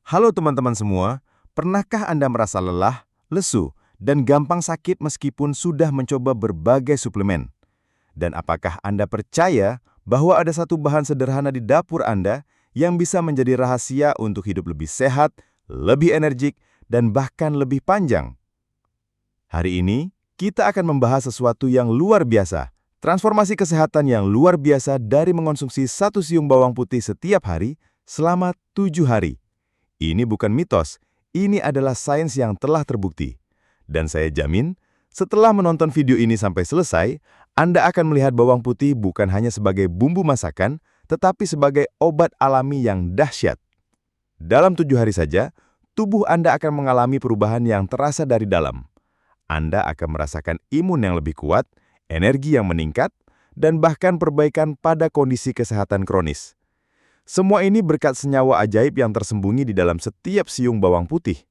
Halo teman-teman semua, pernahkah Anda merasa lelah, lesu, dan gampang sakit meskipun sudah mencoba berbagai suplemen? Dan apakah Anda percaya bahwa ada satu bahan sederhana di dapur Anda yang bisa menjadi rahasia untuk hidup lebih sehat, lebih energik, dan bahkan lebih panjang? Hari ini, kita akan membahas sesuatu yang luar biasa, transformasi kesehatan yang luar biasa dari mengonsumsi satu siung bawang putih setiap hari selama 7 hari. Ini bukan mitos, ini adalah sains yang telah terbukti. Dan saya jamin, setelah menonton video ini sampai selesai, Anda akan melihat bawang putih bukan hanya sebagai bumbu masakan, tetapi sebagai obat alami yang dahsyat. Dalam 7 hari saja, tubuh Anda akan mengalami perubahan yang terasa dari dalam. Anda akan merasakan imun yang lebih kuat, energi yang meningkat, dan bahkan perbaikan pada kondisi kesehatan kronis. Semua ini berkat senyawa ajaib yang tersembunyi di dalam setiap siung bawang putih.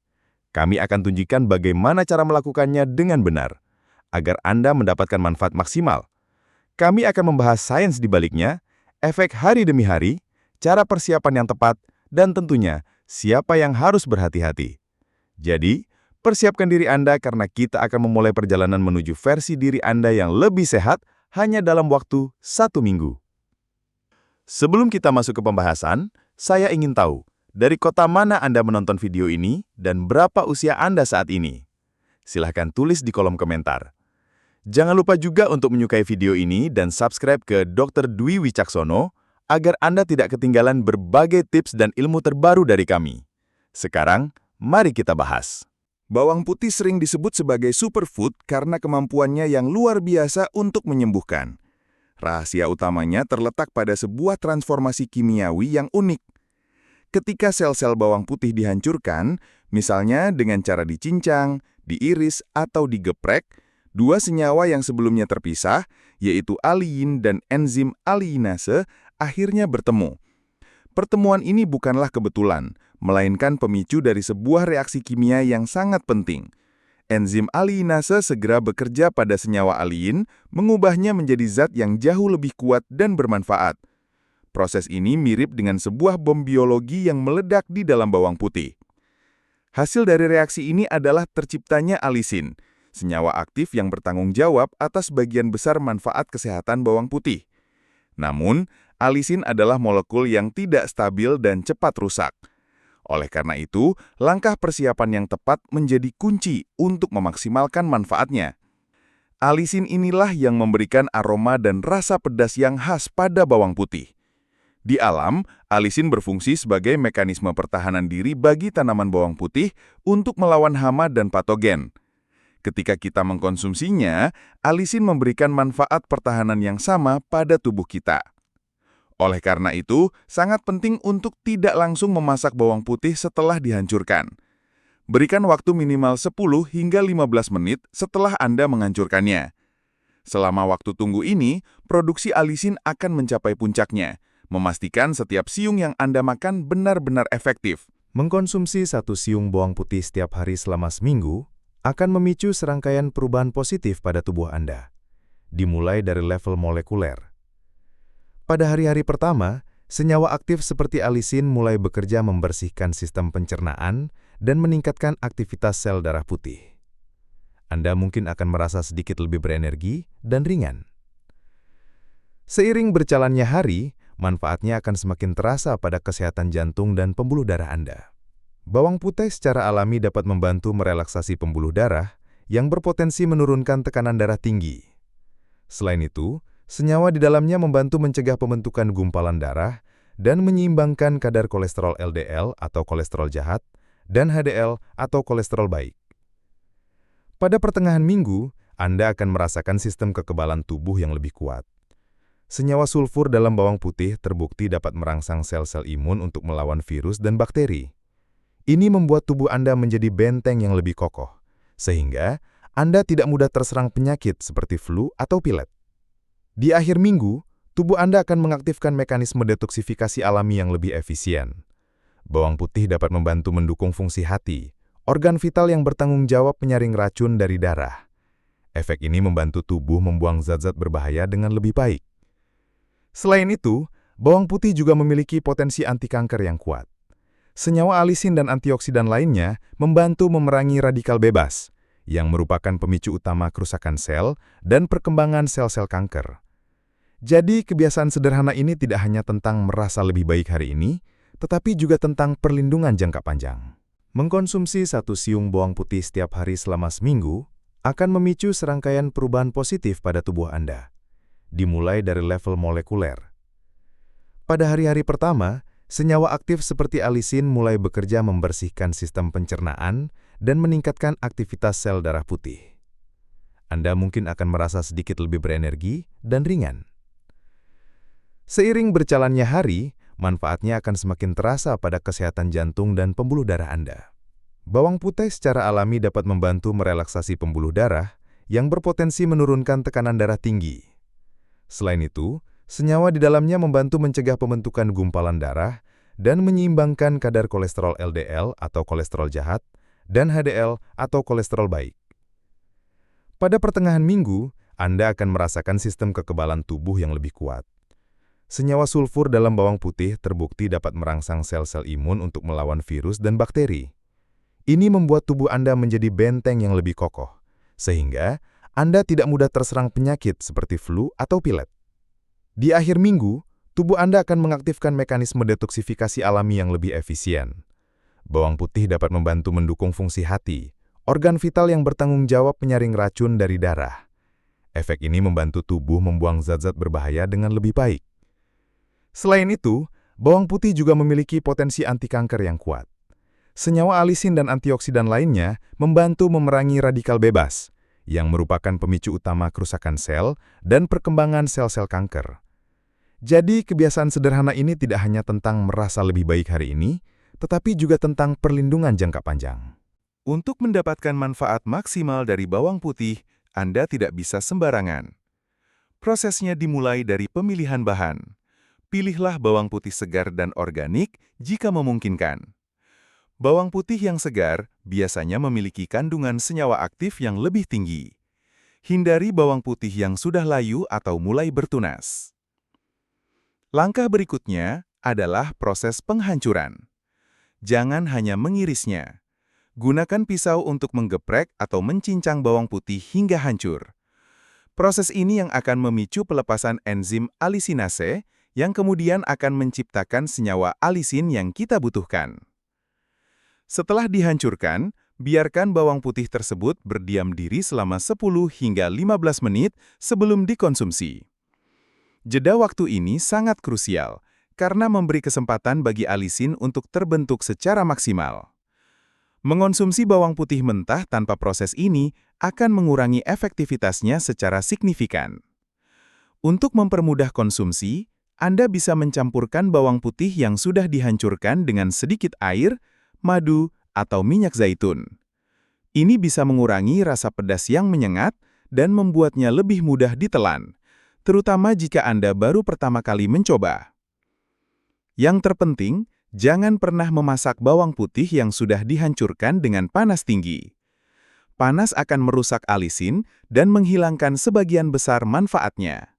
Kami akan tunjukkan bagaimana cara melakukannya dengan benar, agar Anda mendapatkan manfaat maksimal. Kami akan membahas sains di baliknya, efek hari demi hari, cara persiapan yang tepat, dan tentunya siapa yang harus berhati-hati. Jadi, persiapkan diri Anda karena kita akan memulai perjalanan menuju versi diri Anda yang lebih sehat hanya dalam waktu 1 minggu. Sebelum kita masuk ke pembahasan, saya ingin tahu, dari kota mana Anda menonton video ini dan berapa usia Anda saat ini? Silahkan tulis di kolom komentar. Jangan lupa juga untuk menyukai video ini dan subscribe ke Dr. Dwi Wicaksono agar Anda tidak ketinggalan berbagai tips dan ilmu terbaru dari kami. Sekarang, mari kita bahas. Bawang putih sering disebut sebagai superfood karena kemampuannya yang luar biasa untuk menyembuhkan. Rahasia utamanya terletak pada sebuah transformasi kimiawi yang unik. Ketika sel-sel bawang putih dihancurkan, misalnya dengan cara dicincang, diiris, atau digeprek, dua senyawa yang sebelumnya terpisah, yaitu aliin dan enzim aliinase, akhirnya bertemu. Pertemuan ini bukanlah kebetulan, melainkan pemicu dari sebuah reaksi kimia yang sangat penting. Enzim aliinase segera bekerja pada senyawa aliin, mengubahnya menjadi zat yang jauh lebih kuat dan bermanfaat. Proses ini mirip dengan sebuah bom biologi yang meledak di dalam bawang putih. Hasil dari reaksi ini adalah terciptanya alisin, senyawa aktif yang bertanggung jawab atas bagian besar manfaat kesehatan bawang putih. Namun, alisin adalah molekul yang tidak stabil dan cepat rusak. Oleh karena itu, langkah persiapan yang tepat menjadi kunci untuk memaksimalkan manfaatnya. Alisin inilah yang memberikan aroma dan rasa pedas yang khas pada bawang putih. Di alam, alisin berfungsi sebagai mekanisme pertahanan diri bagi tanaman bawang putih untuk melawan hama dan patogen. Ketika kita mengkonsumsinya, alisin memberikan manfaat pertahanan yang sama pada tubuh kita. Oleh karena itu, sangat penting untuk tidak langsung memasak bawang putih setelah dihancurkan. Berikan waktu minimal 10 hingga 15 menit setelah Anda menghancurkannya. Selama waktu tunggu ini, produksi alisin akan mencapai puncaknya, memastikan setiap siung yang Anda makan benar-benar efektif. Mengkonsumsi satu siung bawang putih setiap hari selama seminggu akan memicu serangkaian perubahan positif pada tubuh Anda, dimulai dari level molekuler. Pada hari-hari pertama, senyawa aktif seperti alisin mulai bekerja membersihkan sistem pencernaan dan meningkatkan aktivitas sel darah putih. Anda mungkin akan merasa sedikit lebih berenergi dan ringan. Seiring berjalannya hari, manfaatnya akan semakin terasa pada kesehatan jantung dan pembuluh darah Anda. Bawang putih secara alami dapat membantu merelaksasi pembuluh darah yang berpotensi menurunkan tekanan darah tinggi. Selain itu, senyawa di dalamnya membantu mencegah pembentukan gumpalan darah dan menyeimbangkan kadar kolesterol LDL atau kolesterol jahat dan HDL atau kolesterol baik. Pada pertengahan minggu, Anda akan merasakan sistem kekebalan tubuh yang lebih kuat. Senyawa sulfur dalam bawang putih terbukti dapat merangsang sel-sel imun untuk melawan virus dan bakteri. Ini membuat tubuh Anda menjadi benteng yang lebih kokoh, sehingga Anda tidak mudah terserang penyakit seperti flu atau pilek. Di akhir minggu, tubuh Anda akan mengaktifkan mekanisme detoksifikasi alami yang lebih efisien. Bawang putih dapat membantu mendukung fungsi hati, organ vital yang bertanggung jawab menyaring racun dari darah. Efek ini membantu tubuh membuang zat-zat berbahaya dengan lebih baik. Selain itu, bawang putih juga memiliki potensi anti kanker yang kuat. Senyawa alisin dan antioksidan lainnya membantu memerangi radikal bebas, yang merupakan pemicu utama kerusakan sel dan perkembangan sel-sel kanker. Jadi, kebiasaan sederhana ini tidak hanya tentang merasa lebih baik hari ini, tetapi juga tentang perlindungan jangka panjang. Mengkonsumsi 1 siung bawang putih setiap hari selama seminggu akan memicu serangkaian perubahan positif pada tubuh Anda, dimulai dari level molekuler. Pada hari-hari pertama, senyawa aktif seperti alisin mulai bekerja membersihkan sistem pencernaan dan meningkatkan aktivitas sel darah putih. Anda mungkin akan merasa sedikit lebih berenergi dan ringan. Seiring berjalannya hari, manfaatnya akan semakin terasa pada kesehatan jantung dan pembuluh darah Anda. Bawang putih secara alami dapat membantu merelaksasi pembuluh darah yang berpotensi menurunkan tekanan darah tinggi. Selain itu, senyawa di dalamnya membantu mencegah pembentukan gumpalan darah dan menyeimbangkan kadar kolesterol LDL atau kolesterol jahat dan HDL atau kolesterol baik. Pada pertengahan minggu, Anda akan merasakan sistem kekebalan tubuh yang lebih kuat. Senyawa sulfur dalam bawang putih terbukti dapat merangsang sel-sel imun untuk melawan virus dan bakteri. Ini membuat tubuh Anda menjadi benteng yang lebih kokoh, sehingga Anda tidak mudah terserang penyakit seperti flu atau pilek. Di akhir minggu, tubuh Anda akan mengaktifkan mekanisme detoksifikasi alami yang lebih efisien. Bawang putih dapat membantu mendukung fungsi hati, organ vital yang bertanggung jawab menyaring racun dari darah. Efek ini membantu tubuh membuang zat-zat berbahaya dengan lebih baik. Selain itu, bawang putih juga memiliki potensi anti kanker yang kuat. Senyawa alisin dan antioksidan lainnya membantu memerangi radikal bebas, yang merupakan pemicu utama kerusakan sel dan perkembangan sel-sel kanker. Jadi, kebiasaan sederhana ini tidak hanya tentang merasa lebih baik hari ini, tetapi juga tentang perlindungan jangka panjang. Untuk mendapatkan manfaat maksimal dari bawang putih, Anda tidak bisa sembarangan. Prosesnya dimulai dari pemilihan bahan. Pilihlah bawang putih segar dan organik jika memungkinkan. Bawang putih yang segar biasanya memiliki kandungan senyawa aktif yang lebih tinggi. Hindari bawang putih yang sudah layu atau mulai bertunas. Langkah berikutnya adalah proses penghancuran. Jangan hanya mengirisnya. Gunakan pisau untuk menggeprek atau mencincang bawang putih hingga hancur. Proses ini yang akan memicu pelepasan enzim alisinase yang kemudian akan menciptakan senyawa alisin yang kita butuhkan. Setelah dihancurkan, biarkan bawang putih tersebut berdiam diri selama 10 hingga 15 menit sebelum dikonsumsi. Jeda waktu ini sangat krusial, karena memberi kesempatan bagi alisin untuk terbentuk secara maksimal. Mengonsumsi bawang putih mentah tanpa proses ini akan mengurangi efektivitasnya secara signifikan. Untuk mempermudah konsumsi, Anda bisa mencampurkan bawang putih yang sudah dihancurkan dengan sedikit air, madu, atau minyak zaitun. Ini bisa mengurangi rasa pedas yang menyengat dan membuatnya lebih mudah ditelan, terutama jika Anda baru pertama kali mencoba. Yang terpenting, jangan pernah memasak bawang putih yang sudah dihancurkan dengan panas tinggi. Panas akan merusak alisin dan menghilangkan sebagian besar manfaatnya.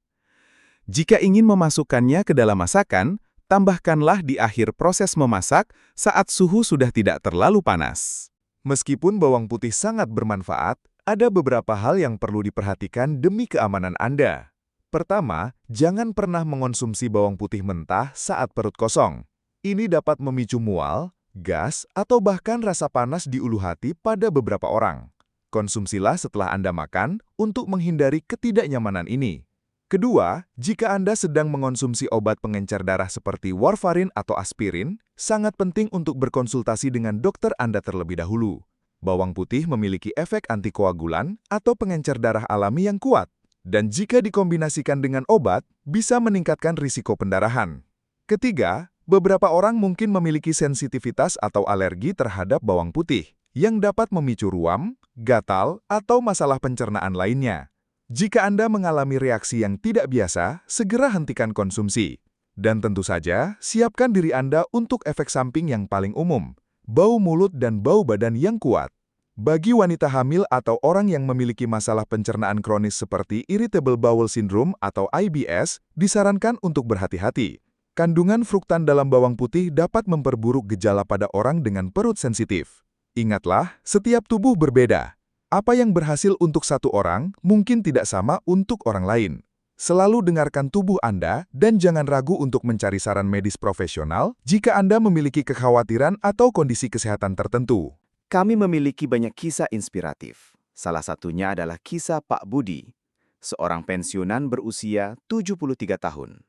Jika ingin memasukkannya ke dalam masakan, tambahkanlah di akhir proses memasak saat suhu sudah tidak terlalu panas. Meskipun bawang putih sangat bermanfaat, ada beberapa hal yang perlu diperhatikan demi keamanan Anda. Pertama, jangan pernah mengonsumsi bawang putih mentah saat perut kosong. Ini dapat memicu mual, gas, atau bahkan rasa panas di ulu hati pada beberapa orang. Konsumsilah setelah Anda makan untuk menghindari ketidaknyamanan ini. Kedua, jika Anda sedang mengonsumsi obat pengencer darah seperti warfarin atau aspirin, sangat penting untuk berkonsultasi dengan dokter Anda terlebih dahulu. Bawang putih memiliki efek antikoagulan atau pengencer darah alami yang kuat, dan jika dikombinasikan dengan obat, bisa meningkatkan risiko pendarahan. Ketiga, beberapa orang mungkin memiliki sensitivitas atau alergi terhadap bawang putih, yang dapat memicu ruam, gatal, atau masalah pencernaan lainnya. Jika Anda mengalami reaksi yang tidak biasa, segera hentikan konsumsi. Dan tentu saja, siapkan diri Anda untuk efek samping yang paling umum, bau mulut dan bau badan yang kuat. Bagi wanita hamil atau orang yang memiliki masalah pencernaan kronis seperti Irritable Bowel Syndrome atau IBS, disarankan untuk berhati-hati. Kandungan fruktan dalam bawang putih dapat memperburuk gejala pada orang dengan perut sensitif. Ingatlah, setiap tubuh berbeda. Apa yang berhasil untuk satu orang mungkin tidak sama untuk orang lain. Selalu dengarkan tubuh Anda dan jangan ragu untuk mencari saran medis profesional jika Anda memiliki kekhawatiran atau kondisi kesehatan tertentu. Kami memiliki banyak kisah inspiratif. Salah satunya adalah kisah Pak Budi, seorang pensiunan berusia 73 tahun.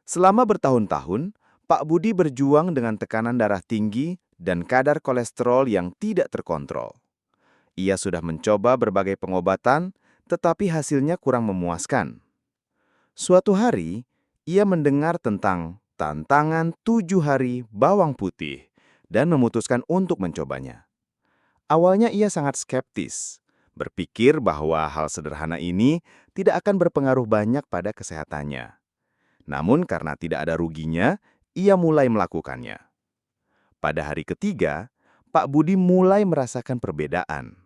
Selama bertahun-tahun, Pak Budi berjuang dengan tekanan darah tinggi dan kadar kolesterol yang tidak terkontrol. Ia sudah mencoba berbagai pengobatan, tetapi hasilnya kurang memuaskan. Suatu hari, ia mendengar tentang tantangan 7 hari bawang putih dan memutuskan untuk mencobanya. Awalnya ia sangat skeptis, berpikir bahwa hal sederhana ini tidak akan berpengaruh banyak pada kesehatannya. Namun karena tidak ada ruginya, ia mulai melakukannya. Pada hari ketiga, Pak Budi mulai merasakan perbedaan.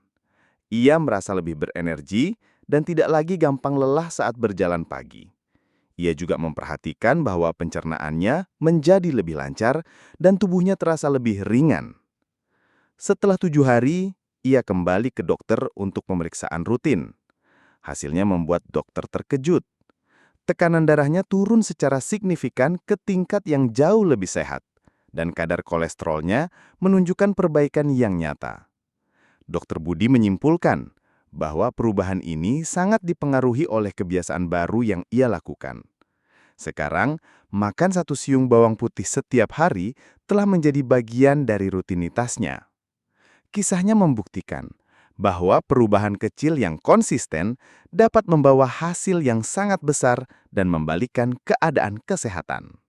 Ia merasa lebih berenergi dan tidak lagi gampang lelah saat berjalan pagi. Ia juga memperhatikan bahwa pencernaannya menjadi lebih lancar dan tubuhnya terasa lebih ringan. Setelah 7 hari, ia kembali ke dokter untuk pemeriksaan rutin. Hasilnya membuat dokter terkejut. Tekanan darahnya turun secara signifikan ke tingkat yang jauh lebih sehat, dan kadar kolesterolnya menunjukkan perbaikan yang nyata. Dr. Budi menyimpulkan bahwa perubahan ini sangat dipengaruhi oleh kebiasaan baru yang ia lakukan. Sekarang, makan 1 siung bawang putih setiap hari telah menjadi bagian dari rutinitasnya. Kisahnya membuktikan bahwa perubahan kecil yang konsisten dapat membawa hasil yang sangat besar dan membalikkan keadaan kesehatan.